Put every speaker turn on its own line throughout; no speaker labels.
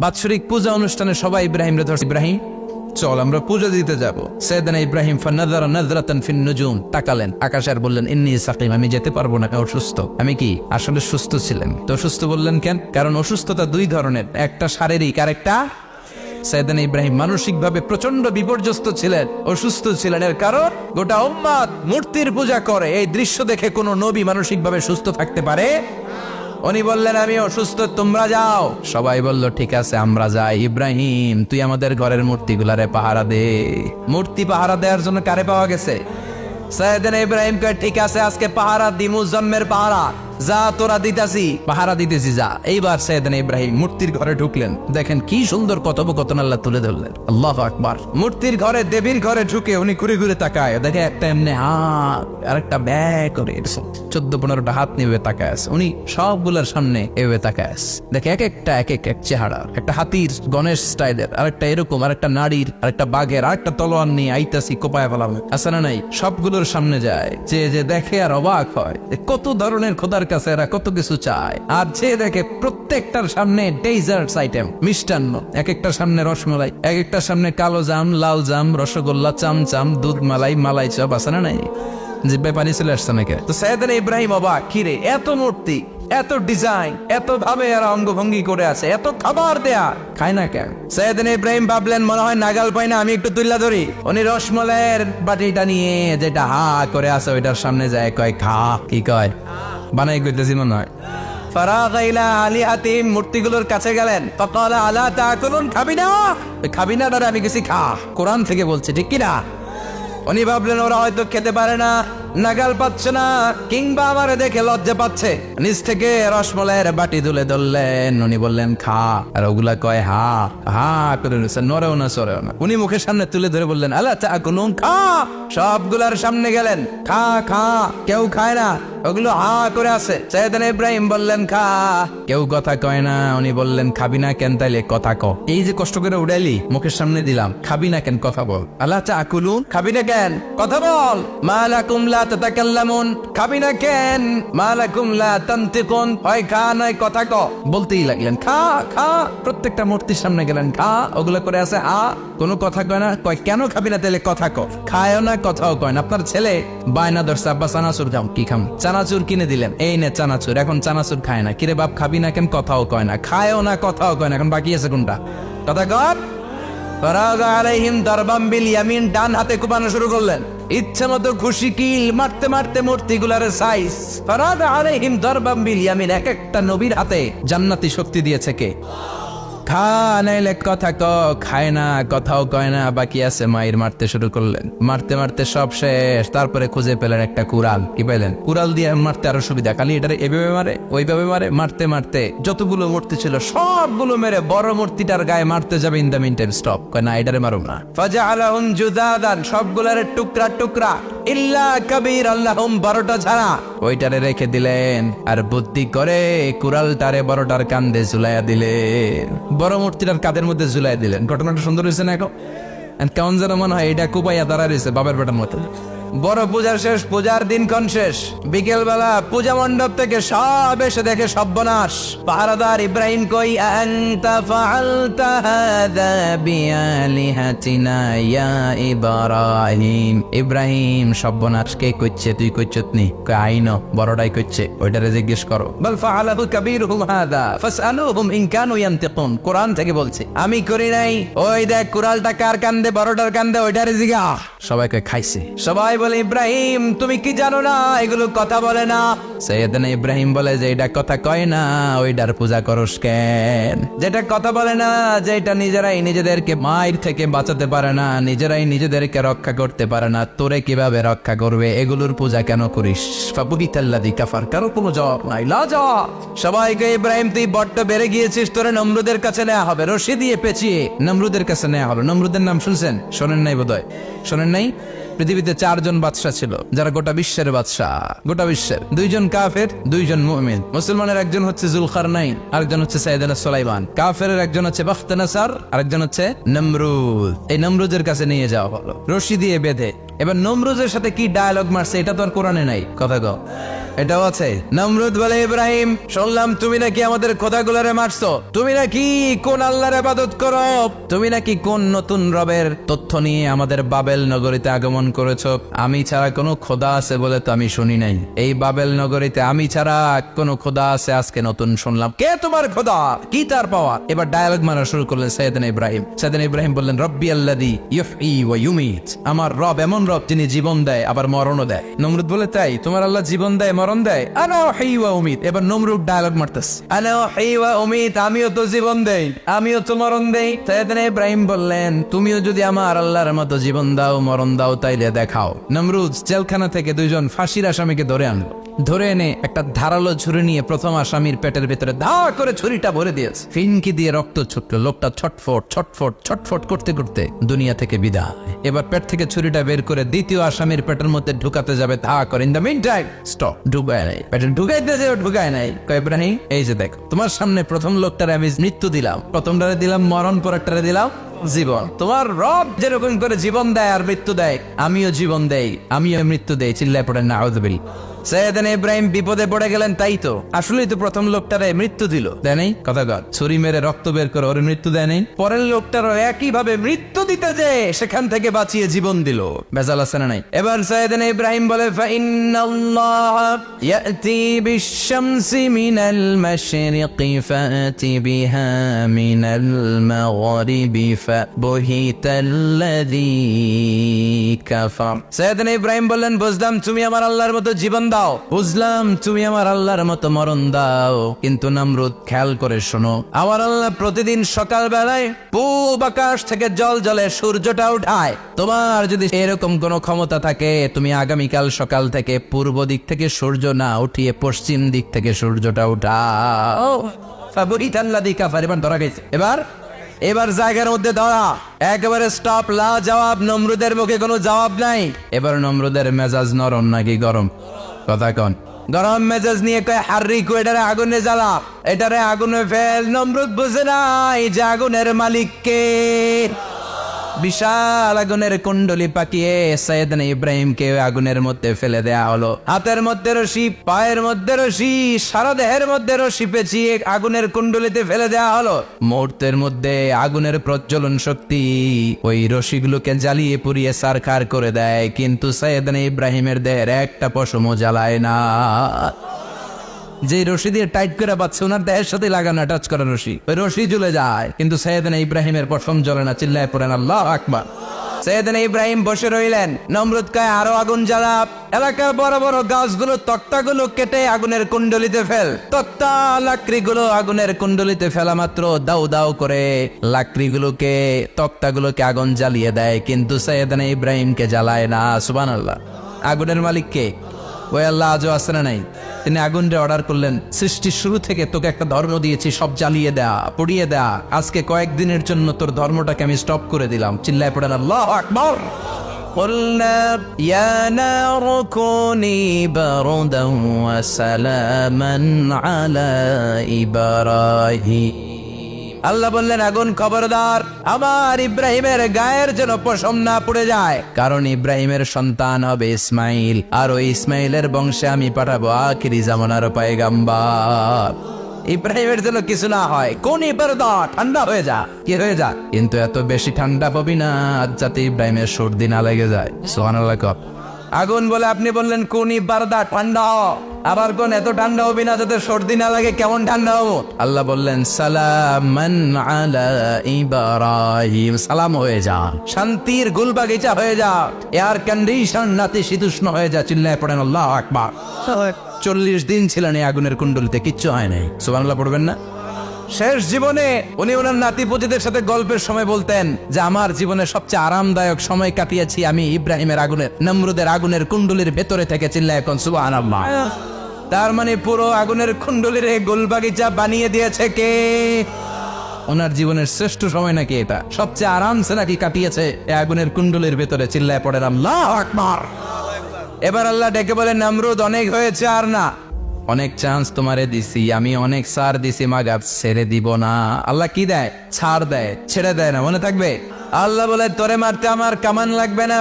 বাৎসরিক পূজা অনুষ্ঠানে সবাই ইব্রাহিম রে ধরছে, ইব্রাহিম চল আমরা পূজা দিতে যাব। সাইয়েদনা ইব্রাহিম ফানাযারা নাযরাতান ফিন নুজুম, তাকালেন আকাশে আর বললেন ইন্নী সাকিম, আমি যেতে পারবো না, আমি অসুস্থ। আমি কি আসলে সুস্থ ছিলেন? তো অসুস্থ বললেন কেন? কারণ অসুস্থতা দুই ধরনের, একটা শারীরিক আর একটা সাইয়েদনা ইব্রাহিম মানসিকভাবে প্রচন্ড বিপর্যস্ত ছিলেন, অসুস্থ ছিলেন। এর কারণ গোটা উম্মত মূর্তির পূজা করে, এই দৃশ্য দেখে কোনো নবী মানসিকভাবে সুস্থ থাকতে পারে? উনি বললেন আমি অসুস্থ, তোমরা যাও। সবাই বলল ঠিক আছে আমরা যাই। ইব্রাহিম তুই আমাদের ঘরের মূর্তিগুলারে পাহারা দে। মূর্তি পাহারা দেওয়ার জন্য কারে পাওয়া গেছে? সাইয়েদনা ইব্রাহিম কয় ঠিক আছে আজকে পাহারা দিমু, জন্মের পাহারা, যা তোরা দিতাছি, পাহারা দিতেছি যা। এইবার সাইয়েদনা ইব্রাহিম মূর্তির ঘরে ঢুকলেন। দেখেন কি সুন্দর কথোপকথন আল্লাহ তুলে ধরলেন, আল্লাহু আকবার। মূর্তির ঘরে, দেবীর ঘরে ঢুকে উনি ঘুরে ঘুরে তাকায়, দেখে একটা এমনি হাত আর একটা ব্যাগ করে 14-15টা হাত নিয়ে তাকায় আছে। উনি সবগুলোর সামনে এভাবে তাকায় আছে, দেখে এক একটা এক এক চেহারা, একটা হাতির গণেশ স্টাইলের, আরেকটা এরকম, আরেকটা নারীর, আরেকটা বাঘের, আরেকটা তলোয়ার নিয়ে আইতাছি কোপায় ফেলাম আছে না নাই। সবগুলোর সামনে যায়, যে দেখে আর অবাক হয় কত ধরনের খোদার কাছে এরা কত কিছু চায়। আর যে দেখে প্রত্যেকটার সামনে ডেজার্টস আইটেম, মিষ্টান্ন, এক একটার সামনে রসমালাই, এক একটার সামনে কালো জাম, লাল জাম, রসগোল্লা, চামচাম, দুধ মালাই, মালাই চপ আছে না নাই। জিব্বায় পানি চলে আসছে নাকি? তো সাইয়েদনা ইব্রাহিম অবাক, কিরে এত মূর্তি, এত ডিজাইন, এত ভাবে এরা অঙ্গভঙ্গি করে আছে, এত খাবার দেয়া, খায় না কেন? সাইয়েদনা ইব্রাহিম ভাবলেন মনে হয় নাগাল পাই না, আমি একটু তুল্লা ধরি। উনি রসমলাইয়ের বাটিটা নিয়ে যেটা হা করে আছে ওইটার সামনে যায়, কয় খা। কি কয়? বানাই কইতেছি মনে হয়। ফারাগা ইলা আলিহাতিহিম, মূর্তিগুলোর কাছে গেলেন। ফাকালা আলা তাকুলুন, খাবি না? খাবি না দাঁড়া, আমি কিছু খা, কোরআন থেকে বলছে, ঠিক কিনা? উনি ভাবলেন ওরা হয়তো খেতে পারে না, নাগাল পাচ্ছে না, কিংবা আমারে দেখে লজ্জা পাচ্ছে। নিচ থেকে রসমলাইয়ের বাটি তুলে ধরলেন, উনি বললেন খা। আর ওগুলা কয় হা হা করে নড়েও না সরেও না। উনি মুখের সামনে তুলে ধরে বললেন আলা তাকুলুন, খা। সবগুলার সামনে গেলেন, খা খা, কেউ খায় না, ওগুলো হা করে আছে। সাইয়েদনা ইব্রাহিম বললেন খা, কেউ কথা কয় না। উনি বললেন খাবি না কেন? তাইলে কথা ক। এই যে কষ্ট করে উড়াইলি, মুখের সামনে দিলাম, খাবি না কেন? কথা বল। আলা তাকুলুন, খাবি না কেন? কথা বল। মা লাকুম লা তাতাকাল্লামুন, খাবি না কেন? মা লাকুম লা তানতিকুন, হয় খা নয় কথা ক। বলতেই লাগলেন খা খা, প্রত্যেকটা মূর্তির সামনে গেলেন, খা। ওগুলো করে আছে হা, কোনো কথা কয় না। কয় কেন খাবি না? তাইলে কথা ক। খায়ও না, কথাও কয় না। আপনার ছেলে বায়না ধরছে, আব্বা চানাচুর খাম। কি খাম? চানাচুর কিনে দিলেন, এই নে চানাচুর। এখন চানাচুর খায় না। কিরে বাপ খাবি না কেন? কথাও কয় না, খায়ও না, কথাও কয় না। এখন বাকি আছে কোনটা? কথা কর। ফারাগা আলাইহিম দারবাম বিল ইয়ামিন, ডান হাতে কোপানো শুরু করলেন। ইচ্ছা মতো খুশি কিল মারতে মারতে মূর্তিগুলার সাইজ। ফারাগা আলাইহিম দারবাম বিল ইয়ামিন, এক একটা নবীর হাতে জান্নাতি শক্তি দিয়েছে কে? খা নাইলে কথা ক। খায় না, কথাও কয় না, বাকি আছে মায়ের। মারতে শুরু করলেন, মারতে মারতে সব শেষ। তারপরে খুঁজে পেলেন একটা কুড়াল। কি পেলেন? কুড়াল দিয়ে মারতে আরো সুবিধা, খালি এটারে এভাবে মারে, ওইভাবে মারে। মারতে মারতে যতগুলো মূর্তি ছিল সবগুলো মেরে বড় মূর্তিটার গায়ে মারতে যাবে, in the meantime stop, কয় না এটারে মারুম না। ফাজআলাহুম জুদাদান, সবগুলারে টুকরা টুকরা, ইল্লা কাবীর আল্লাহুম, 12টা ছাড়া ওইটারে রেখে দিলেন। আর বুদ্ধি করে কুড়ালটারে বড়টার কান্দে ঝুলাইয়া দিলেন, বড় মূর্তিটার কাদের মধ্যে ঝুলাই দিলেন। ঘটনাটা সুন্দর হয়েছে না? এখন কেমন যেন মনে হয় এটা কুপাইয়া দাঁড়া রয়েছে বাবার বেটার মতো। বড় পূজার শেষ, পূজার দিনক্ষণ শেষ। বিকেল বেলা পূজা মণ্ডপ থেকে সব এসে দেখে সর্বনাশ। পাহারাদার ইব্রাহিম কই, আনতা ফাআলতা হাযা বিআলিহাতিনা ইয়া ইব্রাহিম। ইব্রাহিম সর্বনাশ কে কইছে? তুই কইছত নি? কই আইনো, বড়টাই কইছে, ওইটারে জিজ্ঞেস করো। বল ফাআলাহু কাবীরুহুম হাযা ফাসআলুহুম ইন কানু ইয়ানতিকুন, কোরআন থেকে বলছে, আমি করি নাই। ওই দেখ কুড়ালটা কার কান্দে, বড়টার কান্দে, ওইটারে জিগা। সবাইকে খাইছে। সবাই বলে ইব্রাহিম তুমি কি জানো না এগুলো কথা বলে না? সাইয়েদনা ইব্রাহিম বলে যে এটা কথা কয় না, ওইটার পূজা করস কেন? যেটা কথা বলে না, যেটা নিজেরাই নিজেদেরকে মায়ের থেকে বাঁচাতে পারে না, নিজেরাই নিজেদেরকে রক্ষা করতে পারে না, তোরে কিভাবে রক্ষা করবে? এগুলোর পূজা কেন করিস? ফাবুহিতাল্লাযী কাফার, কারো কোনো জবাব নাই, লাজা। সবাইকে ইব্রাহিম তুই বড্ড বেড়ে গিয়েছিস, তোরে নমরুদের কাছে নেওয়া হবে, রশি দিয়ে পেঁচিয়ে নমরুদের কাছে নেওয়া হবে। নমরুদের নাম শুনছেন? শোনেন নাই বোধহয়, শোনেন নাই? পৃথিবীতে 4 জন বাদশা ছিল, যারা গোটা বিশ্বের বাদশা। গোটা বিশ্বের 2 জন কাফের, 2 জন মুমিন। মুসলমানের একজন হচ্ছে জুলকারনাইন, আরেকজন হচ্ছে সাইয়েদনা সুলাইমান। কাফেরের একজন হচ্ছে বাখতানাসার, আরেকজন হচ্ছে নমরুদ। এই নমরুদের কাছে নিয়ে যাওয়া হলো রশি দিয়ে বেঁধে। এবার নমরুদের সাথে কি ডায়ালগ মারছে এটা তো আর কোরআনে নাই। কথা কও। এটাও আছে। নমরুদ বলে, ইব্রাহিম শুনলাম তুমি নাকি আমাদের খোদাগুলোরে মারছো, তুমি নাকি কোন আল্লাহর ইবাদত করো, তুমি নাকি কোন নতুন রবের তথ্য নিয়ে আমাদের বাবেল নগরীতে আগমন করেছো। আমি ছাড়া কোনো খোদা আছে বলে তো আমি শুনি নাই, এই বাবেল নগরীতে আমি ছাড়া কোনো খোদা আছে আজকে নতুন শুনলাম। কে তোমার খোদা, কি তার পাওয়ার? এবার ডায়ালগ মারা শুরু করলেন সাইয়েদনা ইব্রাহিম। সাইয়েদনা ইব্রাহিম বললেন, রব্বি আল্লাযী ইউহয়ী ওয়া ইউমীত, আমার রব এমন রব যিনি জীবন দেয় আবার মরণও দেয়। নমরুদ বলে, তাই তোমার আল্লাহ জীবন দেয় মরণ দেয়? আনা উহয়ী ওয়া উমীত। এবার নমরুদ ডায়ালগ মারতেছে, আনা উহয়ী ওয়া উমীত, আমিও তো জীবন দেই আমিও তো মরণ দেই। সাইয়েদনা ইব্রাহিম বললেন, তুমিও যদি আমার আল্লাহর মতো জীবন দাও মরণ দাও তাইলে দেখাও। নমরুদ জেলখানা থেকে দুইজন ফাঁসির আসামিকে ধরে আনলো। ধরে এনে একটা ধারালো ছুরি নিয়ে প্রথম আসামির পেটের ভিতরে ধা করে ছুরিটা ভরে দিয়েছে। ফিনকি দিয়ে রক্ত ছুটলো। লোকটা ছটফট ছটফট ছটফট করতে করতে দুনিয়া থেকে বিদায়। এবার পেট থেকে ছুরিটা বের করে দ্বিতীয় আসামির পেটের মধ্যে ঢুকাতে যাবে, ধা করে। In the meantime stop, ঢুকায় নাই। পেটে ঢুকাইতে যে ঢুকায় নাই। কয়, ইব্রাহিম এই যে দেখো, তোমার সামনে প্রথম লোকটারে আমি মৃত্যু দিলাম, প্রথমটারে দিলাম মরণ, পরেরটারে দিলাম জীবন। তোমার রব যেরকম করে জীবন দেয় আর মৃত্যু দেয়, আমিও জীবন দেই আমিও মৃত্যু দেই। চিল্লায় পড়েন নাউযুবিল্লাহ। সাইয়েদনা ইব্রাহিম বিপদে পড়ে গেলেন। তাই তো, আসলেই তো প্রথম লোকটারে মৃত্যু দিল, দেয় নাই? কথা কর, ছুরি মেরে রক্ত বের করে ওর মৃত্যু দেয় নাই? পরের লোকটারও একই ভাবে মৃত্যু দিতে যে সেখান থেকে বাঁচিয়ে জীবন দিল। বেজাল আছে না নাই? এবার সাইয়েদনা ইব্রাহিম বলে, ফাইন্নাল্লাহ ইয়াতি বিশ-শামসি মিনাল মাশরিকি ফাতি বিহা মিনাল মাগরিবি ফাবহিতাল্লাযী কাফার। সাইয়েদনা ইব্রাহিম বললেন, বুঝলাম তুমি আমার আল্লাহর মতো জীবন দাও, বুঝলাম তুমি আমার আল্লাহর মতো মরণ দাও, কিন্তু নমরুদ খেয়াল করে শোনো, আমার আল্লাহ প্রতিদিন সকাল বেলায় পূব আকাশ থেকে জল জলে সূর্যটা উঠায়। তোমার যদি এরকম কোনো ক্ষমতা থাকে, তুমি আগামীকাল সকাল থেকে পূর্ব দিক থেকে সূর্য না উঠিয়ে পশ্চিম দিক থেকে সূর্যটা উঠাও। ফাবহিতাল্লাযী কাফার। এবার ধরা গেছে। এবার জায়গার মধ্যে ধরা, একেবারে স্টপ, লা জবাব। নমরুদের মুখে কোনো জবাব নাই। এবার নমরুদের মেজাজ নরম নাকি গরম? কথা কন। গরম মেজাজ নিয়ে কয়, হাররিকু, এটারে আগুনে জ্বালা, এটারে আগুনে ফেল। নমরুদ বুঝে নাই যে আগুনের মালিক কে। বিশাল আগুনের কুণ্ডলি পাকিয়ে সাইয়েদনা ইব্রাহিমকে আগুনের মধ্যে ফেলে দেয়া হলো। হাতের মধ্যে রশি, পায়ের মধ্যে রশি, সারা দেহের মধ্যে রশি পেঁচিয়ে আগুনের কুণ্ডলিতে ফেলে দেয়া হলো। মুহূর্তের মধ্যে আগুনের প্রজ্বলন শক্তি ওই রশিগুলোকে জ্বালিয়ে পুড়িয়ে সারখার করে দেয়, কিন্তু সাইয়েদনা ইব্রাহিমের দেহের একটা পশমও জ্বালায় না। যে রশি দিয়ে টাইট করে বাঁধছে, ওনার দেহের সাথে লাগানো টাচ করা রশি, ওই রশি জ্বলে যায়, কিন্তু সাইয়েদনা ইব্রাহিমের পশম জ্বলে না। চিল্লায় পড়েন আল্লাহু আকবার। সাইয়েদনা ইব্রাহিম বসে রইলেন। নমরুদ কয়, আরো আগুন জ্বালা, এলাকার বড় বড় গাছগুলো, তক্তাগুলো কেটে আগুনের কুণ্ডলিতে ফেল। তক্তা লাকড়িগুলো আগুনের কুণ্ডলিতে ফেলা মাত্র দাউ দাউ করে লাকড়িগুলোকে, তক্তাগুলোকে আগুন জ্বালিয়ে দেয়, কিন্তু সাইয়েদনা ইব্রাহিমকে জ্বালায় না। সুবহানাল্লাহ। আগুনের মালিক কে? ওই আল্লাহ আজও আছে না নাই? তিনি আগুনরে অর্ডার করলেন, সৃষ্টির শুরু থেকে তোকে একটা ধর্ম দিয়েছি, সব জ্বালিয়ে দেয়া, পুড়িয়ে দেয়া, আজকে কয়েকদিনের জন্য তোর ধর্মটাকে আমি স্টপ করে দিলাম। চিল্লায় পড়েন আল্লাহু আকবার। قُلْنَا يَا نَارُ كُونِي بَرْدًا وَسَلَامًا عَلَى إِبْرَاهِيمَ। আল্লাহ বললেন, আগুন খবরদার, আমার ইব্রাহিমের গায়ের যেন পশম না পুড়ে যায়, কারণ ইব্রাহিমের সন্তান হবে ইসমাইল, আর ওই ইসমাইলের বংশে আমি পাঠাবো আখিরি জামানার পয়গম্বর। ইব্রাহিমের যেন কিছু না হয়। কোন ইবারদা, ঠান্ডা হয়ে যা, কি হয়ে যা, কিন্তু এত বেশি ঠান্ডা পাবি না যাতে ইব্রাহিমের সর্দি না লেগে যায়। সুবহানাল্লাহ। আগুন বলে, আপনি বললেন কোন ইবারদা, ঠান্ডা হ, আবার কোন এত ঠান্ডা হবি না যাতে সর্দি না লাগে, কেমন ঠান্ডা হবো? আল্লাহ বললেন, সালামান আলা ইব্রাহিম, সালাম হয়ে যা, শান্তির গুলবাগিচা হয়ে যা, এয়ার কন্ডিশন নাতিশীতোষ্ণ হয়ে যা। চিল্লায় পড়েন আল্লাহু আকবার। 40 দিন ছিলেন এই আগুনের কুণ্ডলিতে, কিচ্ছু হয় নাই। সুবহানাল্লাহ পড়বেন না? শেষ জীবনে উনি ওনার নাতিপুতিদের সাথে গল্পের সময় বলতেন যে আমার জীবনের সবচেয়ে আরামদায়ক সময় কাটিয়েছি আমি ইব্রাহিমের আগুনের, নমরুদের আগুনের কুণ্ডলির ভেতরে থেকে। চিল্লায় এখন সুবহানাল্লাহ। তার মানে পুরো আগুনের কুণ্ডলির গোলবাগিচা বানিয়ে দিয়েছে কে? ওনার জীবনের শ্রেষ্ঠ সময় নাকি এটা, সবচেয়ে আরামসে নাকি কাটিয়েছে এই আগুনের কুণ্ডলির ভেতরে। চিল্লায় পড়েন আল্লাহু আকবার। এবার আল্লাহ ডেকে বলেন, নমরুদ অনেক হয়েছে, আর না, অনেক চান্স তোমারে দিছি আমি, অনেক ছাড় দিছি, মাগার ছেড়ে দিব না। আল্লাহ কি দেয়? ছাড় দেয়, ছেড়ে দেয় না। মনে থাকবে? আল্লাহ বলে, তোরে মারতে আমার কামান লাগবে না,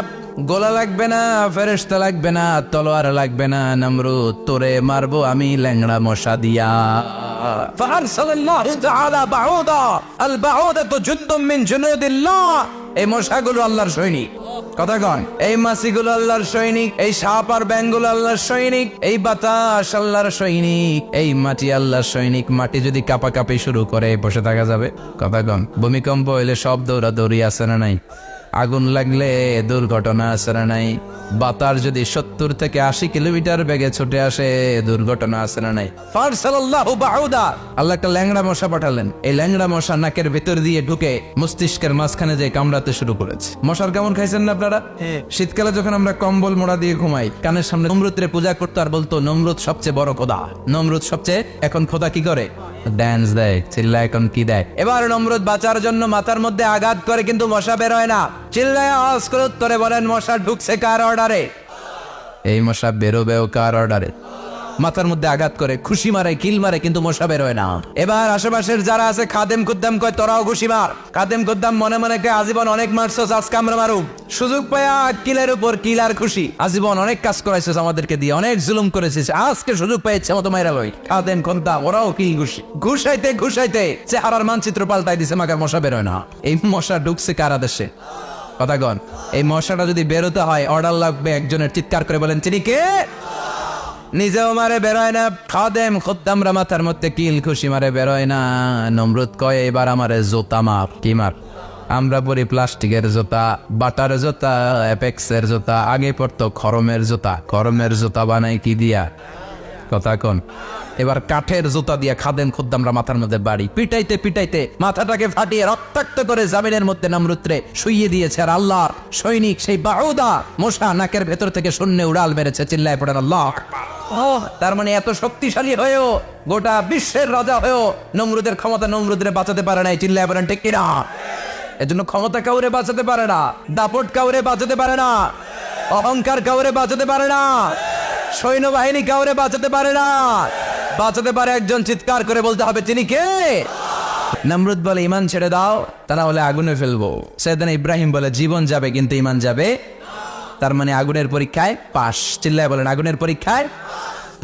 গোলা লাগবে না, ফেরেশতা লাগবে না, তলোয়ার লাগবে না, নমরুদ তোরে মারবো আমি ল্যাংড়া মশা দিয়া। ফাআরসালাল্লাহু তাআলা বাউদা, আল বাউদাতু জুনদুম মিন জুনুদিল্লাহ। এই মশাগুলো আল্লাহর সৈনিক। কথা কন, এই মাছিগুলো আল্লাহর সৈনিক, এই সাপ আর ব্যাঙগুলো আল্লাহর সৈনিক, এই বাতাস আল্লাহর সৈনিক, এই মাটি আল্লাহর সৈনিক। মাটি যদি কাঁপাকাঁপি শুরু করে বসে থাকা যাবে? কথা কন, ভূমিকম্প হইলে সব দৌড়াদৌড়ি আছে না নাই? আগুন লাগলে দুর্ঘটনা আছে না নাই? বাতাস যদি 70 থেকে 80 কিলোমিটার বেগে ছুটে আসে দুর্ঘটনা আছে না নাই? ফারসালাল্লাহু বাউদা, আল্লাহ একটা ল্যাংড়া মশা পাঠালেন। এই ল্যাংড়া মশা নাকের ভেতর দিয়ে ঢুকে মস্তিষ্কের মাঝখানে যে কামড়াতে শুরু করেছে। মশার কেমন খাইছেন না আপনারা? শীতকালে যখন আমরা কম্বল মোড়া দিয়ে ঘুমাই, কানের সামনে নমরুদরে পূজা করতো আর বলতো নমরুদ সবচেয়ে বড় খোদা, নমরুদ সবচেয়ে। এখন খোদা কি করে? ড্যান্স দেয়, চিল্লা এখন কি দেয়? এবার নমরুদ বাঁচার জন্য মাথার মধ্যে আঘাত করে, কিন্তু মশা বের হয় না। চিল্লায় আওয়াজ করে উত্তরে বলেন, মশা ঢুকছে কার অর্ডারে? এই মশা বেরোবেও কার অর্ডারে? মাথার মধ্যে আঘাত করে, খুশি মারে, কিল মারে, কিন্তু মশা বের হয় না। এবার আশেপাশের যারা আছে খাদেম খুদ্দাম কয় তোরাও খুশি মার। খাদেম খুদ্দাম মনে মনে কয় আজীবন অনেক মারছস, আজকে আমরা মারুম। সুযোগ পায়া কিলের উপর কিল আর খুশি। আজীবন অনেক কাজ করাইছিস আমাদেরকে দিয়ে, অনেক জুলুম করেছিস, আজকে সুযোগ পাই ইচ্ছা মতো মাইরা লই। খাদেম খুদ্দাম ওরাও কিল খুশি। ঘুষাইতে ঘুষাইতে চেহারার মানচিত্র পাল্টাই দিছে, মাগার মশা বের হয় না। এই মশা ঢুকছে কার আদেশে? কথা কন, এই মশাটা যদি বেরোতে হয় অর্ডার লাগবে একজনের। চিৎকার করে বলেন, চিনি কে? নিজেও মারে বেরোয় না, খাদেম খুদ্দামরা মাথার মধ্যে কিল খুশি মারে বেরোয় না। নমরুদ কয় এবার আমারে জোতা মার। কি মার? আমরা পরি প্লাস্টিকের জুতা, বাটার জুতা, অ্যাপেক্সের জুতা, আগে পড়তো খরমের জুতা। খরমের জুতা বানাই কি দিয়া? কথা কন। এবার কাঠের জুতা দিয়া খাদেম খুদ্দামরা মাথার মধ্যে বাড়ি পিটাইতে পিটাইতে মাথাটাকে ফাটিয়ে রক্তাক্ত করে জামিনের মধ্যে নমরুদরে শুইয়ে দিয়েছে। আর আল্লাহর সৈনিক সেই বাউদা মশা নাকের ভেতর থেকে শূন্যে উড়াল মেরেছে। চিল্লায় পড়েন আল্লাহ। তার মানে এত শক্তিশালী হয়েও, গোটা বিশ্বের রাজা হয়েও নমরুদের ক্ষমতা নমরুদরে বাঁচাতে পারে নাই। চিল্লায় পড়েন ঠিক কিনা? এজন্য ক্ষমতা কাউরে বাঁচাতে পারে না, দাপট কাউরে বাঁচাতে পারে না, অহংকার কাউরে বাঁচাতে পারে না, সৈন্যবাহিনী কাউরে বাঁচাতে পারে না। বাঁচাতে পারে একজন। চিৎকার করে বলতে হবে, তিনি কে? নমরুদ বলে ইমান ছেড়ে দাও, তা না হলে আগুনে ফেলবো। সাইয়েদনা ইব্রাহিম বলে জীবন যাবে কিন্তু ইমান যাবে। তার মানে আগুনের পরীক্ষায় পাস। চিল্লায় বলেন আগুনের পরীক্ষায়।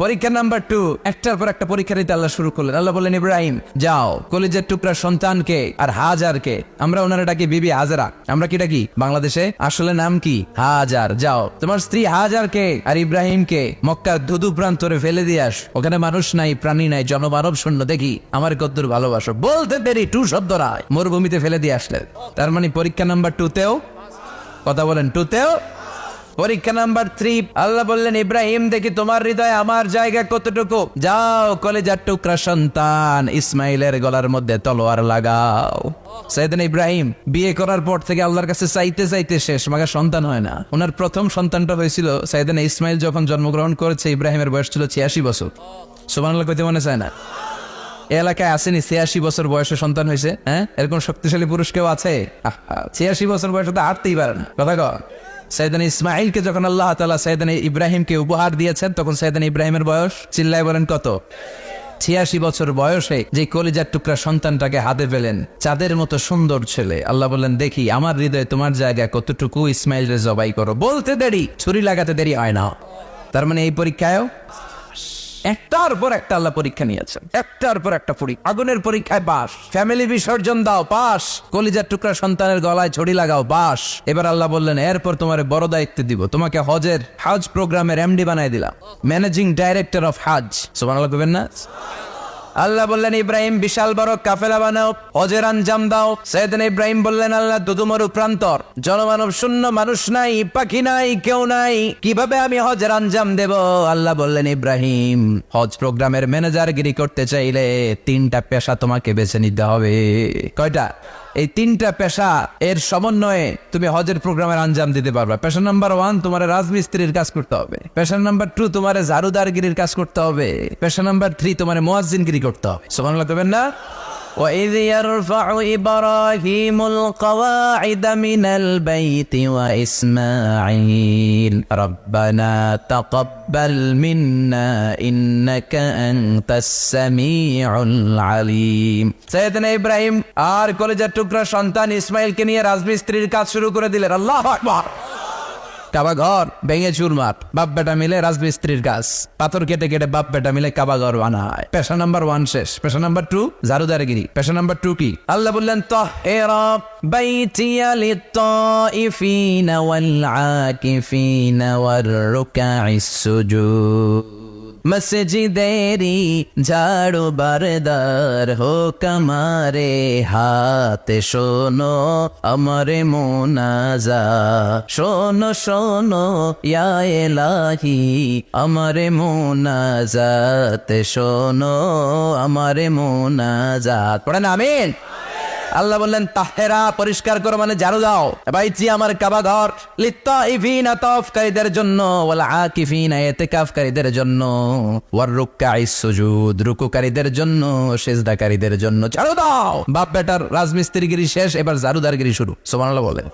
পরীক্ষা নাম্বার 2, একটার পর একটা পরীক্ষা দিতে আল্লাহ শুরু করলেন। আল্লাহ বললেন, ইব্রাহিম যাও, কলিজার টুকরা সন্তানকে আর হাজারকে, আমরা ওনারা ডাকি বিবি হাজারা, আমরা কি ডাকি বাংলাদেশে? আসলে নাম কি? হাজার। যাও তোমার স্ত্রী হাজারকে আর ইব্রাহিমকে মক্কার ধুধু প্রান্তরে ফেলে দিয়ে আস। ওখানে মানুষ নাই, প্রাণী নাই, জনমানব শূন্য, দেখি আমার কদ্দুর ভালোবাসো। বলতে দেরি, 2 শব্দ নয়, মরুভূমিতে ফেলে দিয়ে আসলেন। তার মানে পরীক্ষা নাম্বার 2তেও, কথা বলেন, 2তেও। পরীক্ষা নাম্বার 3, আল্লাহ বললেন, ইব্রাহিম দেখি তোমার হৃদয়ে আমার জায়গা কতটুকু। যাও কলিজার টুকরা সন্তান ইসমাইলের গলার মধ্যে তলোয়ার লাগাও। সাইয়েদনা ইব্রাহিম বিয়ে করার পর থেকে আল্লাহর কাছে চাইতে চাইতে শেষ, মাগা সন্তান হয় না। ওনার প্রথম সন্তানটা হয়েছিল সাইয়েদনা ইসমাইল যখন জন্মগ্রহণ করেছে। ইব্রাহিমের বয়স ছিল 86 বছর। সুবহানাল্লাহ কইতে মনে চায় না? এলাকায় আসেনি 86 বছর বয়সে সন্তান হয়েছে? হ্যাঁ, এরকম শক্তিশালী পুরুষ কেউ আছে? 86 বছর বয়সে তো হাঁটতেই পারে না। কথা কর। সাইয়েদনা ইসমাইলকে যখন আল্লাহ তাআলা সাইয়েদনা ইব্রাহিমকে উপহার দিয়েছেন, তখন সাইয়েদনা ইব্রাহিমের বয়স, চিল্লায় বলেন কত? 86 বছর বয়সে যে কলিজার টুকরা সন্তানটাকে হাতে পেলেন, চাঁদের মতো সুন্দর ছেলে। আল্লাহ বললেন, দেখি আমার হৃদয়ে তোমার জায়গা কতটুকু, ইসমাইলরে জবাই করো। বলতে দেরি, ছুরি লাগাতে দেরি হয় না। তার মানে এই পরীক্ষায়ও একটার পর একটা আল্লাহ পরীক্ষা নিয়েছেন, একটার পর একটা পরীক্ষা। আগুনের পরীক্ষায় পাস, ফ্যামিলি বিসর্জন দাও পাস, কলিজার টুকরা সন্তানের গলায় ছড়ি লাগাও পাস। এবার আল্লাহ বললেন, এরপর তোমার বড় দায়িত্ব দিব, তোমাকে হজ প্রোগ্রামের এমডি বানাই দিলাম, ম্যানেজিং ডাইরেক্টর অফ হজ। সুবহানাল্লাহ কইবেন না? আল্লাহ বললেন, ইব্রাহিম বিশাল বড় কাফেলা বানাও, হজের আঞ্জাম দাও। সাইয়েদনা ইব্রাহিম বললেন, আল্লাহ দুদুমরু প্রান্তর, জনমানব শূন্য, মানুষ নাই, পাখি নাই, কেউ নাই, কিভাবে আমি হজের আঞ্জাম দেব? আল্লাহ বললেন, ইব্রাহিম হজ প্রোগ্রামের ম্যানেজারগিরি করতে চাইলে 3টা পেশা তোমাকে বেছে নিতে হবে। কয়টা? এই 3টা পেশা এর সমন্বয়ে তুমি হজের প্রোগ্রামের আঞ্জাম দিতে পারবে। পেশা নাম্বার 1, তোমার রাজমিস্ত্রির কাজ করতে হবে। পেশা নাম্বার 2, তোমার ঝাড়ুদারগিরির কাজ করতে হবে। পেশা নাম্বার 3, তোমার মুয়াজ্জিনগিরি করতে হবে। সুবহানাল্লাহ কইবেন না? وَإِذْ يَرْفَعُ إِبْرَاهِيمُ الْقَوَاعِدَ مِنَ الْبَيْتِ وَإِسْمَاعِيلُ رَبَّنَا تَقَبَّلْ مِنَّا إِنَّكَ أَنْتَ السَّمِيعُ الْعَلِيمُ। সাইয়েদনা ইব্রাহিম আর কলিজার টুকরা সন্তান ইসমাইলকে নিয়ে রাজমিস্ত্রির কাজ শুরু করে দিলেন। আল্লাহু আকবার। কাবা ঘর ভেঙে চুরমার, বাপ বেটা মিলে রাজমিস্ত্রির কাজ, পাথর কেটে কেটে বাপ বেটা মিলে কাবা ঘর বানায়। পেশা নাম্বার 1 শেষ। পেশা নাম্বার 2 জারুদারগিরি। পেশা নাম্বার 2 কি? আল্লাহ বললেন তাহহিরা বাইতিয়া লিত-তাইফিনা ওয়াল আকিফিনা ওয়ার রুকাইস সুজুদ। মসজিদেরি ঝাড়ু বারদার হোক আমারে হাতে, শোনো আমারে মোনাজা, শোনো শোনো ইয়া এলাহি আমারে মোনাজাত, শোনো আমারে মোনাজাত। পড়েন আমিন। আল্লাহ বললেন তাহেরা পরিষ্কার করো মানে ঝাড়ু দাও, বাইতি আমার কাবা ঘর, লিত্তাইফিনা তাওয়াফকারীদের জন্য, ওয়াল আকিফিনা ইতিকাফকারীদের জন্য, ওয়ার রুকআইস সুজুদ রুকুকারীদের জন্য, সিজদাকারীদের জন্য ঝাড়ু দাও। বাপ বেটার রাজমিস্ত্রিগিরি শেষ, এবার ঝাড়ুদারগিরি শুরু। সুবহানাল্লাহ বলেন।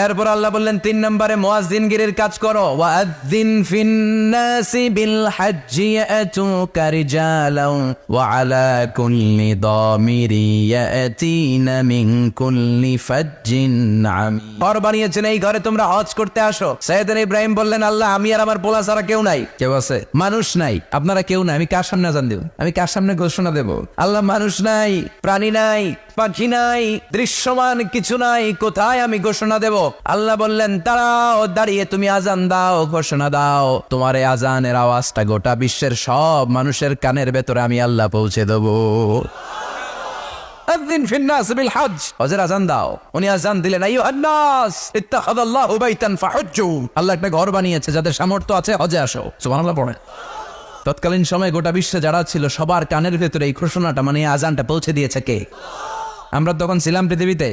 এরপর আল্লাহ বললেন 3 নম্বরে মুয়াজ্জিনগিরির কাজ করো। ওয়াআযিন ফিন-নাসি বিল হাজ্জি ইয়াতুকা রিজালান ওয়া আলা কুল্লি দামিরি ইয়াতিনা মিন কুল্লি ফাজ্জিন আমিক। ঘর বানিয়েছেন, এই ঘরে তোমরা হজ করতে আসো। সাইয়েদনা ইব্রাহিম বললেন আল্লাহ আমি আর আমার পোলা ছাড়া কেউ নাই। কেউ আছে? মানুষ নাই, আপনারা কেউ নাই, আমি কার সামনে আযান দেব? আমি কার সামনে ঘোষণা দেব? আল্লাহ মানুষ নাই, প্রাণী নাই, পাখি নাই, দৃশ্যমান কিছু নাই, কোথায় আমি ঘোষণা দেব? আল্লাহ বললেন দাঁড়াও, দাঁড়িয়ে তুমি আজান দাও, ঘোষণা দাও। তোমার এই আজানের আওয়াজটা গোটা বিশ্বের সব মানুষের কানের ভেতরে আমি আল্লাহ পৌঁছে দেব। আযিন ফিন-নাস বিল হজ, হজের আজান দাও। উনি আজান দিলেন আইয়ুহান নাস ইত্তাখাযাল্লাহু বাইতান ফাহুজ্জু। আল্লাহ একটা ঘর বানিয়েছে, যাদের সামর্থ্য আছে হজে আসো। সুবহানাল্লাহ পড়ে। তৎকালীন সময়ে গোটা বিশ্বে যারা ছিল সবার কানের ভেতরে এই ঘোষণাটা মানে আজানটা পৌঁছে দিয়েছে কে? আমরা তখন ছিলাম পৃথিবীতে,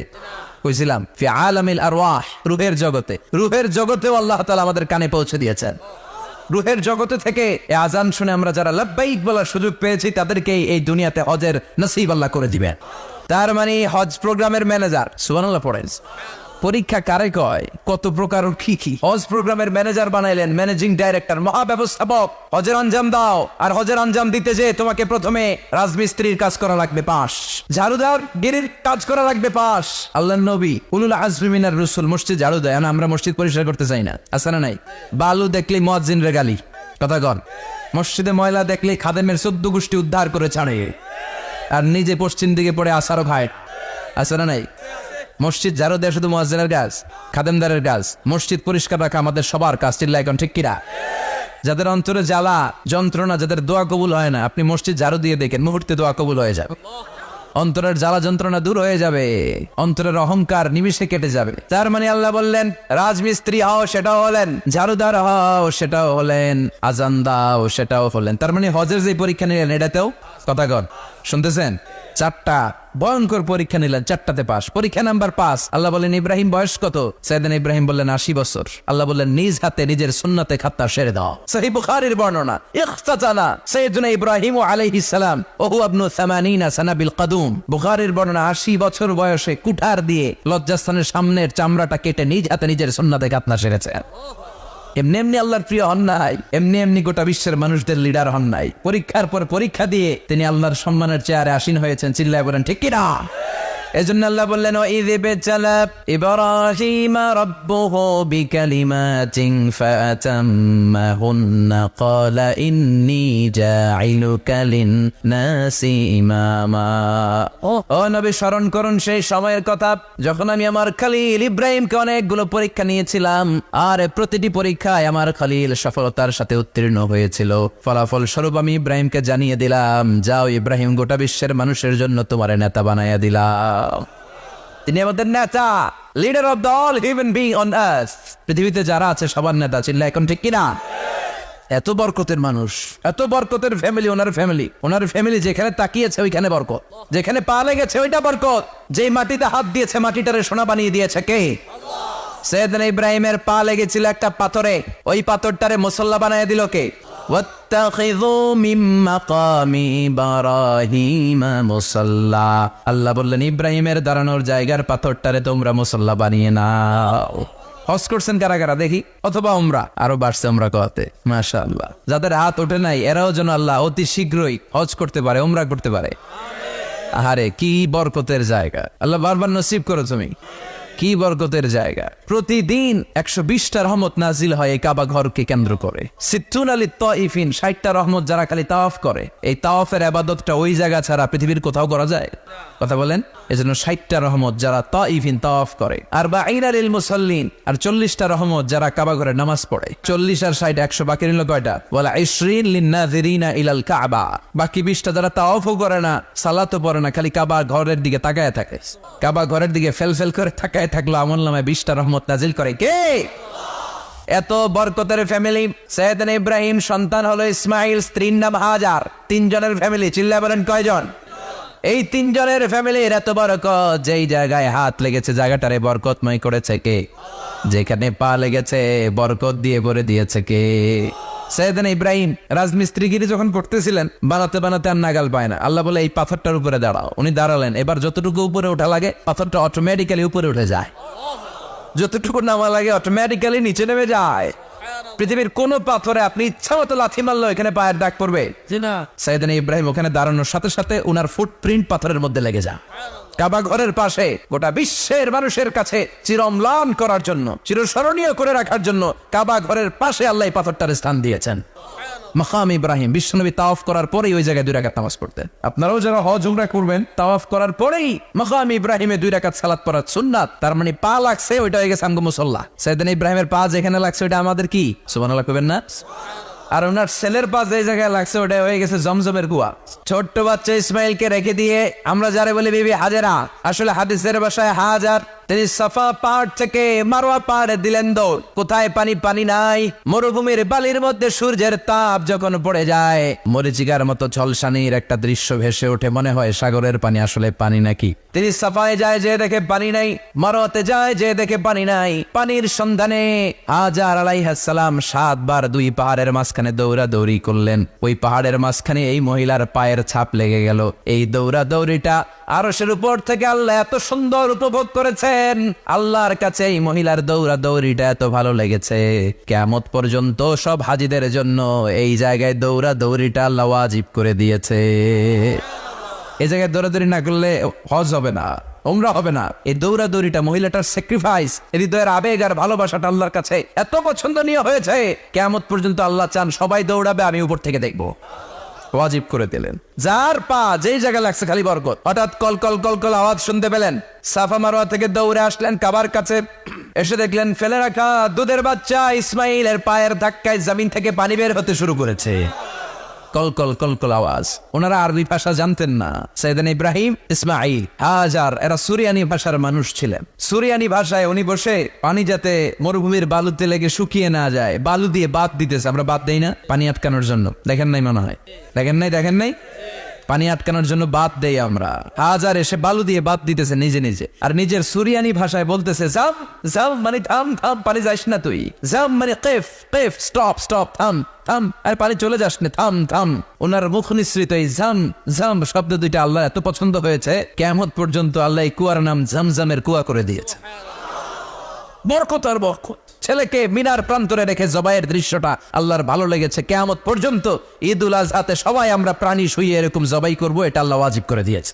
কইছিলাম ফি আলামিল আরওয়াহ, রূহের জগতে। রূহের জগতেও আল্লাহ তাআলা আমাদের কানে পৌঁছে দিয়েছেন। রূহের জগতে থেকে এই আজান শুনে আমরা যারা লাব্বাইক বলার সুযোগ পেয়েছি তাদেরকে এই দুনিয়াতে হজের নসিব আল্লাহ করে দিবেন। তার মানে হজ প্রোগ্রামের ম্যানেজার। সুবহানাল্লাহ পড়েন। পরীক্ষা কারে কয়? কত প্রকার কি কি। হজ প্রোগ্রামের ম্যানেজার বানাইলেন, ম্যানেজিং ডাইরেক্টর, মহাব্যবস্থাপক। হজের আঞ্জাম দাও, আর হজের আঞ্জাম দিতে যে তোমাকে প্রথমে রাজমিস্ত্রির কাজ করা লাগবে 5, ঝাড়ুদার গিরির কাজ করা লাগবে 5। আল্লাহর নবী উলুল আজমি মিনার রাসূল মসজিদ ঝাড়ু দেয়, আমরা মসজিদ পরিষ্কার করতে চাই না, আছে না নাই? বালু দেখলেই মুয়াজ্জিনের গালি, কথা কন। মসজিদে ময়লা দেখলেই খাদেমের 14 গোষ্ঠী উদ্ধার করে ছাড়ে, আর নিজে পশ্চিম দিকে পড়ে আসারও খায়, আছে না নাই? মসজিদ ঝাড়ু দেওয়া শুধু মুয়াজ্জিনের কাজ, খাদেমদারের কাজ। মসজিদ পরিষ্কার রাখা আমাদের সবার কাজ। চিল্লায় এখন ঠিক কিনা? যাদের অন্তরে জ্বালা যন্ত্রণা, যাদের দোয়া কবুল হয় না, আপনি মসজিদ ঝাড়ু দিয়ে দেখেন মুহূর্তে দোয়া কবুল হয়ে যাবে। অন্তরের জ্বালা যন্ত্রণা দূর হয়ে যাবে, অন্তরের অহংকার নিমিষে কেটে যাবে। তার মানে আল্লাহ বললেন রাজমিস্ত্রি হও, সেটাও হলেন, ঝাড়ুদার হও, সেটাও হলেন, আজান দাও, সেটাও হলেন। তার মানে হজের যে পরীক্ষা নিলেন এটাতেও, কথা কন, শুনতেছেন? 4টা ভয়ঙ্কর পরীক্ষা নিলেন, 4টাতে পাস। পরীক্ষা নাম্বার 5। আল্লাহ বললেন ইব্রাহিম বয়স কত? সাইয়েদনা ইব্রাহিম বললেন 80 বছর। আল্লাহ বললেন নিজ হাতে নিজের সুন্নতে খাত্তা সেরে দাও। সহিহ বুখারীর বর্ণনা, ইখতাতানা সাইয়েদনা ইব্রাহিম আলাইহিস সালাম ওয়া হুয়া ইবনু 80 সানা বিল কদুম। বুখারীর বর্ণনা 80 বছর বয়সে কুঠার দিয়ে লজ্জাস্থানের সামনের চামড়াটা কেটে নিজ হাতে নিজের সুন্নতে খাত্তা সেরেছেন। এমনি এমনি আল্লাহর প্রিয় হন নাই, এমনি এমনি গোটা বিশ্বের মানুষদের লিডার হন নাই। পরীক্ষার পর পরীক্ষা দিয়ে তিনি আল্লাহর সম্মানের চেয়ারে আসীন হয়েছেন। চিল্লায় বলেন ঠিক কিনা? এজন্য আল্লাহ বললেন ওয়াইয ইবতালা ইব্রাহিম রাব্বুহু বিকালিমাতিন ফাতাম্মাহুন্না ক্বালা ইন্নী জাঈলুকা লিন-নাসি ইমামা। ও নবী স্মরণ করুন সেই সময়ের কথা যখন আমি আমার খলিল ইব্রাহিমকে অনেকগুলো পরীক্ষা নিয়েছিলাম, আর প্রতিটি পরীক্ষায় আমার খলিল সফলতার সাথে উত্তীর্ণ হয়েছিল। ফলাফল স্বরূপ আমি ইব্রাহিমকে জানিয়ে দিলাম, যাও ইব্রাহিম, গোটা বিশ্বের মানুষের জন্য তোমার নেতা বানাইয়া দিলাম। তিনি আমাদের নেতা, leader of the all human being on earth. পৃথিবীতে যারা আছে সবার নেতা। চিল্লায় এখন ঠিক কিনা? এত বরকতের মানুষ, এত বরকতের ফ্যামিলি, ওনার ফ্যামিলি যেখানে তাকিয়েছে ওইখানে বরকত, যেখানে পা লেগেছে ওইটা বরকত, যেই মাটিতে হাত দিয়েছে মাটিটারে সোনা বানিয়ে দিয়েছে কে? সাইয়েদনা ইব্রাহিমের পা লেগেছিল একটা পাথরে, ওই পাথরটারে মুসল্লা বানিয়ে দিল কে? ওয়াত্তাখিযু মিন মাকামি ইব্রাহিম মুসাল্লা। আল্লাহ বললেন ইব্রাহিমের দাঁড়ানোর জায়গার পাথরটারে তোমরা মুসল্লা বানিয়ে নাও। হজ করছেন কারা কারা দেখি, অথবা উমরা, আরো বাড়ছে উমরা করতে, মাশাআল্লাহ। যাদের হাত ওঠে নাই এরাও যেন আল্লাহ অতি শীঘ্রই হজ করতে পারে, উমরা করতে পারে। আহারে কি বরকতের জায়গা, আল্লাহ বারবার নসিব করো তুমি। কি বরকতের জায়গা। প্রতিদিন 120টা রহমত নাজিল হয় এই কাবা ঘরকে কেন্দ্র করে। সিত্তুন আলী তাইফিন, 60টা রহমত যারা খালি তাওয়াফ করে। এই তাওয়াফের ইবাদতটা ওই জায়গা ছাড়া পৃথিবীর কোথাও করা যায়? কথা বলেন। এজন্য 60টা রহমত যারা তাইফিন তাওয়াফ করে, আর বাঈনা লিল মুসাল্লিন, আর 40টা রহমত যারা কাবা ঘরে নামাজ পড়ে। 40 আর 60 100, বাকি রইল কয়টা? ওয়ালা 20 লিন-নাযিরিনা ইলাল কাবা। বাকি 20টা যারা তাওয়াফও করে না, সালাতও পড়ে না, খালি কাবা ঘরের দিকে তাকায় থাকে। কাবা ঘরের দিকে ফেল করে তাকায় থাকলো, আমলনামায় 20টা রহমত নাজিল করে কে? এত বরকতের ফ্যামিলি। সাইয়েদনা ইব্রাহিম সন্তান হলো ইসমাইল, স্ত্রীর নাম হাজার। 3 জনের ফ্যামিলি। চিল্লা বলেন কয়জন? এই 3 জনের ফ্যামিলির এত বরকত, যেই জায়গায় হাত লেগেছে জায়গাটারে বরকতময় করেছে কে? যেখানে পা লেগেছে বরকত দিয়ে ভরে দিয়েছে কে? সাইয়েদনা ইব্রাহিম রাজমিস্ত্রিগিরি যখন করতেছিলেন, বানাতে বানাতে আর নাগাল পায় না। আল্লাহ বলে এই পাথরটার উপরে দাঁড়াও। উনি দাঁড়ালেন। এবার যতটুকু উপরে ওঠা লাগে পাথরটা অটোমেটিক্যালি উপরে উঠে যায়, যতটুকু নামা লাগে অটোমেটিক্যালি নিচে নেমে যায়। পৃথিবীর কোন পাথরে আপনি ইচ্ছা মতো লাথি মারলো এখানে পায়ের দাগ পড়বে না। সাইয়েদনা ইব্রাহিম ওখানে দাঁড়ানোর সাথে সাথে উনার ফুটপ্রিন্ট পাথরের মধ্যে লেগে যায়। কাবা ঘরের পাশে গোটা বিশ্বের মানুষের কাছে চিরম্লান করার জন্য, চিরস্মরণীয় করে রাখার জন্য কাবা ঘরের পাশে আল্লাহ পাথরটার স্থান দিয়েছেন। মাকাম ইব্রাহিম। বিশ্বনবী তাওয়াফ করার পরেই ওই জায়গায় 2 রাকাত নামাজ পড়তেন। আপনারাও যারা হজ উমরা করবেন, তাওয়াফ করার পরেই মাকাম ইব্রাহিমে 2 রাকাত সালাত পড়া সুন্নাত। তার মানে পা লাগছে, ওইটা হয়ে গেছে আমগো মুসাল্লা। সাইয়েদনা ইব্রাহিমের পা যেখানে লাগছে ওইটা আমাদের কি? সুবহানাল্লাহ কইবেন না? আর ওনার ছেলের পা যে জায়গায় লাগছে ওটা হয়ে গেছে জমজমের কুয়া। ছোট্ট বাচ্চা ইসমাইলকে রেখে দিয়ে আমরা যারা বলি বিবি হাজেরা, আসলে হাদিসের ভাষায় হাজার, তিনি সাফা পাহাড় থেকে মারওয়া পাহাড়ে দিলেন দৌড়। কোথায় পানি? পানি নাই। মরুভূমির বালির মধ্যে সূর্যের তাপ যখন পড়ে যায়, মরিচিকার মতো ঝলসানির একটা দৃশ্য ভেসে ওঠে, মনে হয় সাগরের পানি, আসলে পানি নাকি। তিনি সাফায় যায়, যে দেখে পানি নাই। মারওয়াতে যায়, যে দেখে পানি নাই। পানির সন্ধানে হাজার আলাইহিস সালাম 7 বার 2 পাহাড়ের মাঝখানে দৌড়াদৌড়ি করলেন। ওই পাহাড়ের মাঝখানে এই মহিলার পায়ের ছাপ লেগে গেল। এই দৌড়াদৌড়িটা আরশের উপর থেকে আল্লাহ এত সুন্দর উপভোগ করেছেন। আল্লাহর কাছে এই মহিলার দৌড়াদৌড়িটা এত ভালো লেগেছে, কিয়ামত পর্যন্ত সব হাজিদের জন্য এই জায়গায় দৌড়াদৌড়িটা আল্লাহ ওয়াজিব করে দিয়েছে। এই জায়গায় দৌড়াদৌড়ি না করলে হজ হবে না, উমরা হবে না। এই দৌড়াদৌড়িটা, মহিলাটার স্যাক্রিফাইস, হৃদয়ের আবেগ আর ভালোবাসাটা আল্লাহর কাছে এত পছন্দনীয় হয়েছে, কিয়ামত পর্যন্ত আল্লাহ চান সবাই দৌড়াবে, আমি উপর থেকে দেখবো। ওয়াজিব করে দিলেন। যার পা যেই জায়গায় লাগছে খালি বরকত। হঠাৎ কল কল কল কল আওয়াজ শুনতে পেলেন। সাফা মারওয়া থেকে দৌড়ে আসলেন কাবার কাছে। এসে দেখলেন ফেলে রাখা দুধের বাচ্চা ইসমাইলের পায়ের ধাক্কায় জমিন থেকে পানি বের হতে শুরু করেছে। কল কল কল কল আওয়াজ। ওনারা আরবি ভাষা জানতেন না। সাইয়েদনা ইব্রাহিম, ইসমাইল, হাজার এরা সুরিয়ানি ভাষার মানুষ ছিলেন। সুরিয়ানি ভাষায় উনি বসে পানি যাতে মরুভূমির বালুতে লেগে শুকিয়ে না যায়, বালু দিয়ে বাদ দিতেছে। আমরা বাদ দেই না পানি আটকানোর জন্য? দেখেন নাই মনে হয়? দেখেন নাই? পানি আটকানোর জন্য বাদ দেই আমরা। হাজার এসে বালু দিয়ে বাদ দিতেছে নিজে নিজে, আর নিজের সুরিয়ানি ভাষায় বলতেছে জাম জাম, মানে থাম থাম, পানি যাস না তুই। জাম মানে কেফ কেফ, স্টপ স্টপ, থাম থাম, আর পানি চলে যাস না, থাম থাম। ওনার মুখ নিঃসৃত এই জাম জাম শব্দ দুইটা আল্লাহ এত পছন্দ হয়েছে, কিয়ামত পর্যন্ত আল্লাহ এই কুয়ার নাম জামজামের কুয়া করে দিয়েছে। বরকত আর বরকত। ছেলেকে মিনার প্রান্তরে রেখে জবাইয়ের দৃশ্যটা আল্লাহর ভালো লেগেছে। কিয়ামত পর্যন্ত ঈদুল আজহাতে সবাই আমরা প্রাণী শুয়ে এরকম জবাই করব, এটা আল্লাহ ওয়াজিব করে দিয়েছে।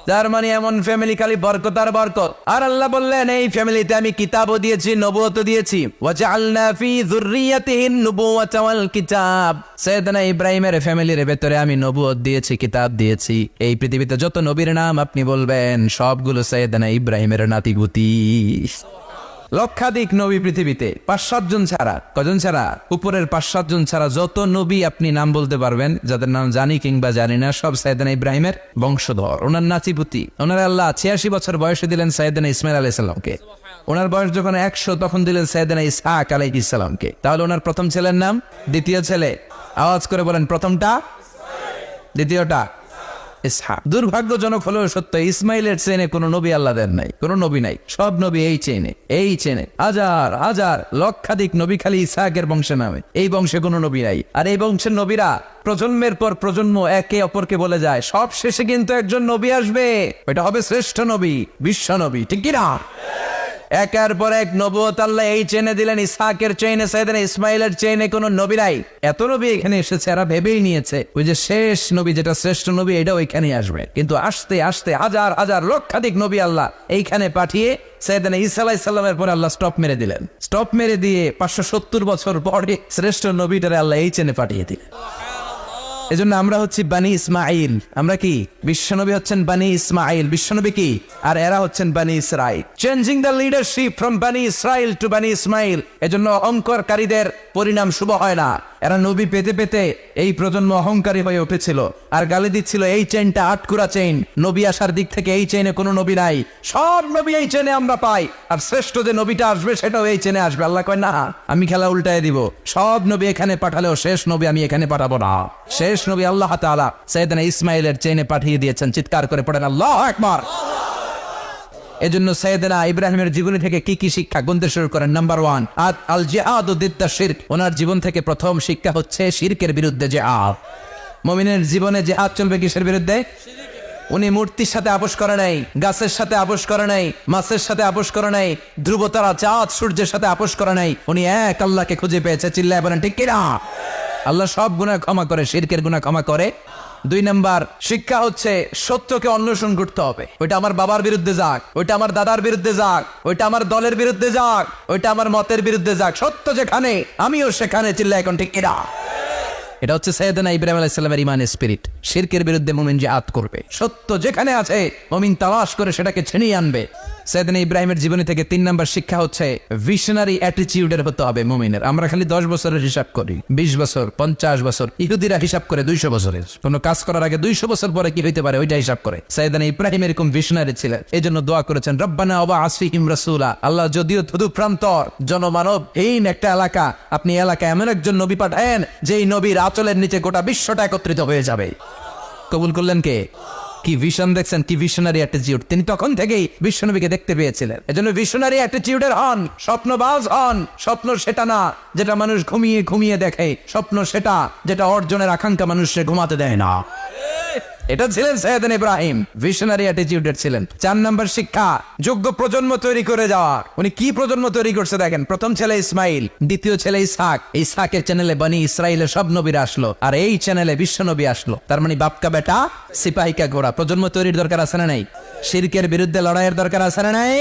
তার মানে এমন ফ্যামিলি খালি বরকত আর বরকত। আর আল্লাহ বললেন এই ফ্যামিলিতে আমি কিতাবও দিয়েছি, নবুয়তও দিয়েছি। ওয়াজআলনা ফি যুররিয়াতিহিন নুবুওয়াতা ওয়াল কিতাব। সাইয়েদনা ইব্রাহিমের ফ্যামিলির ভেতরে আমি নবুয়ত দিয়েছি, কিতাব দিয়েছি। এই পৃথিবীতে যত নবীর নাম আপনি বলবেন সবগুলো সাইয়েদনা ইব্রাহিমের নাতিগুতি। লক্ষাধিক নবী পৃথিবীতে, 5-7 জন ছাড়া। কজন ছাড়া? উপরের 5-7 জন ছাড়া যত নবী আপনি নাম বলতে পারবেন, যাদের নাম জানি কিংবা জানি না, সব সাইয়েদনা ইব্রাহিমের বংশধর, ওনার নাতিপুতি। ওনার আল্লাহ 86 বছর বয়সে দিলেন সাইয়েদনা ইসমাইল আলাইহিস সালামকে। ওনার বয়স যখন 100 তখন দিলেন সাইয়েদনা ইসহাক আলাইহিস সালামকে। তাহলে ওনার প্রথম ছেলের নাম? দ্বিতীয় ছেলে আওয়াজ করে বলেন, প্রথমটা, দ্বিতীয়টা ইসহাক। দুর্ভাগ্যজনক হলেও সত্য, ইসমাইলের চেনে কোনো নবী আল্লাহ দেন নাই, কোনো নবী নাই। সব নবী এই চেনে হাজার হাজার লক্ষাধিক নবী খালি ইসহাকের বংশে নামে। এই বংশে কোনো নবী নাই। আর এই বংশের নবীরা প্রজন্মের পর প্রজন্ম একে অপরকে বলে যায়, সব শেষে কিন্তু একজন নবী আসবে, ওইটা হবে শ্রেষ্ঠ নবী, বিশ্ব নবী, ঠিক কিনা? একের পর এক নবুয়ত আল্লাহ এই চেনে দিলেন। ইসহাকের চেইনে, সাইয়েদনা ইসমাইলের চেইনে কোনো নবী নাই। এত নবী এখানে এসেছে, এরা ভেবেই নিয়েছে ওই যে শেষ নবী, যেটা শ্রেষ্ঠ নবী, এটা ওইখানে আসবে। কিন্তু আস্তে আস্তে হাজার হাজার লক্ষাধিক নবী আল্লাহ এইখানে পাঠিয়ে সাইয়েদনা ঈসা আলাইহিস সালামের পরে আল্লাহ স্টপ মেরে দিলেন। স্টপ মেরে দিয়ে 570 বছর পরে শ্রেষ্ঠ নবীটারে আল্লাহ এই চেনে পাঠিয়ে দিলেন। এজন্য আমরা হচ্ছি বানি ইসমাইল। আমরা কি? বিশ্বনবী হচ্ছেন বানি ইসমাইল, বিশ্বনবী কি? আর এরা হচ্ছেন বানি Israil. Changing the leadership from বানি ইসরাইল টু বানি ইসমাইল। এজন্য অহংকারীদের পরিণাম শুভ হয় না। এরা নবী পেতে পেতে এই প্রজন্ম অহংকারী হয়ে উঠেছিল আর গালি দিচ্ছিল এই চেইনটা আটকুরা চেইন, নবী আসার দিক থেকে এই চেইনে কোনো নবী নাই, সব নবী এই চেইনে আমরা পাই, আর শ্রেষ্ঠ যে নবীটা আসবে সেটাও এই চেইনে আসবে। আল্লাহ কয় না, আমি খেলা উল্টায় দিব, সব নবী এখানে পাঠালেও শেষ নবী আমি এখানে পাঠাবো না। শেষ নবী আল্লাহ তাআলা সাইয়েদনা ইসমাইলের চেইনে পাঠিয়ে দিয়েছেন। চিৎকার করে পড়েন আল্লাহু আকবার। এজন্য সাইয়েদনা ইব্রাহিমের জীবনী থেকে কি কি শিক্ষা গুনতে শুরু করেন? নাম্বার 1, আল জিহাদু দিদ্দা শিরক। ওনার জীবন থেকে প্রথম শিক্ষা হচ্ছে শিরকের বিরুদ্ধে জিহাদ। মুমিনের জীবনে জিহাদ চলবে কিসের বিরুদ্ধে? উনি মূর্তির সাথে আপোষ করে নাই, গাছের সাথে আপোষ করে নাই, মাছের সাথে আপোষ করে নাই, ধ্রুবতারা, চাঁদ, সূর্যের সাথে আপোষ করে নাই। উনি এক আল্লাহকে খুঁজে পেয়েছে। চিল্লায় বলেন ঠিক কিনা? আল্লাহ সব গুনাহ ক্ষমা করে, শিরকের গুনাহ ক্ষমা করে। 2 নাম্বার শিক্ষা হচ্ছে সত্যকে অন্বেষণ করতে হবে। ওইটা আমার বাবার বিরুদ্ধে যাক, ওইটা আমার দাদার বিরুদ্ধে যাক, ওইটা আমার দলের বিরুদ্ধে যাক, ওইটা আমার মতের বিরুদ্ধে যাক, সত্য যেখানে আমিও সেখানে। চিল্লায় এখন ঠিক কিনা? এটা হচ্ছে সাইয়েদনা ইব্রাহিম আলাইহিস সালামের ইমানের স্পিরিট। শিরকের বিরুদ্ধে মুমিন জিহাদ করবে। সত্য যেখানে আছে মুমিন তালাশ করে সেটাকে ছিনিয়ে আনবে। সাইয়েদনা ইব্রাহিমের জীবনী থেকে 3 নাম্বার শিক্ষা হচ্ছে ভিশনারি অ্যাটিটিউডের হতে হবে মুমিনের। আমরা খালি 10 বছরের হিসাব করি, 20 বছর, 50 বছর। ইহুদিরা হিসাব করে 200 বছরের। কোন কাজ করার আগে 200 বছর পরে কি হইতে পারে ওইটা হিসাব করে। সাইয়েদনা ইব্রাহিম এরকম ভিশনারি ছিলেন। এজন্য দোয়া করেছেন, রব্বানা ওয়াবআস ফীহিম রাসূলা। আল্লাহ যদিও ধুধু প্রান্তর জনমানবহীন একটা এলাকা, আপনি এলাকায় এমন একজন নবী পাঠায়েন যেই নবীর আঁচলের নিচে গোটা বিশ্বটা একত্রিত হয়ে যাবে। কবুল করলেন কে? কি ভিশন দেখছেন, কি ভিশনারি অ্যাটিটিউড। তিনি তখন থেকেই বিশ্বনবীকে দেখতে পেয়েছিলেন। এজন্য ভিশনারি অ্যাটিটিউডের হন, স্বপ্নবাজ হন। স্বপ্ন সেটা না যেটা মানুষ ঘুমিয়ে ঘুমিয়ে দেখে, স্বপ্ন সেটা যেটা অর্জনের আকাঙ্ক্ষা মানুষকে ঘুমাতে দেয় না। এটা ছিলেন সাইয়েদনা ইব্রাহিম, ভিশনারি অ্যাটিটিউডের ছিলেন। 4 নাম্বার শিক্ষা, যোগ্য প্রজন্ম তৈরি করে যাওয়ার। উনি কি প্রজন্ম তৈরি করছে দেখেন। প্রথম ছেলে ইসমাইল, দ্বিতীয় ছেলে ইসহাক। ইসহাকের চ্যানেলে বানি ইসরাইলের সব নবীরা আসলো, আর এই চ্যানেলে বিশ্ব নবী আসলো। তার মানে বাপকা বেটা সিপাহিকা ঘোড়া। প্রজন্ম তৈরির দরকার আছে না নাই? শিরকের বিরুদ্ধে লড়াইয়ের দরকার আছে না নাই?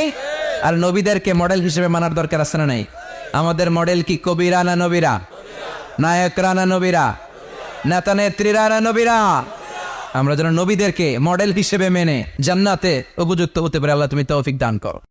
আর নবীদেরকে মডেল হিসেবে মানার দরকার আছে না নাই? আমাদের মডেল কি কবিরা না নবীরা? নায়করা না নবীরা? নেতা নেত্রীরা না নবীরা? আমরা যেন নবীদেরকে মডেল হিসেবে মেনে জান্নাতে উপযুক্ত হতে পারে। আল্লাহ তুমি তৌফিক দান করো।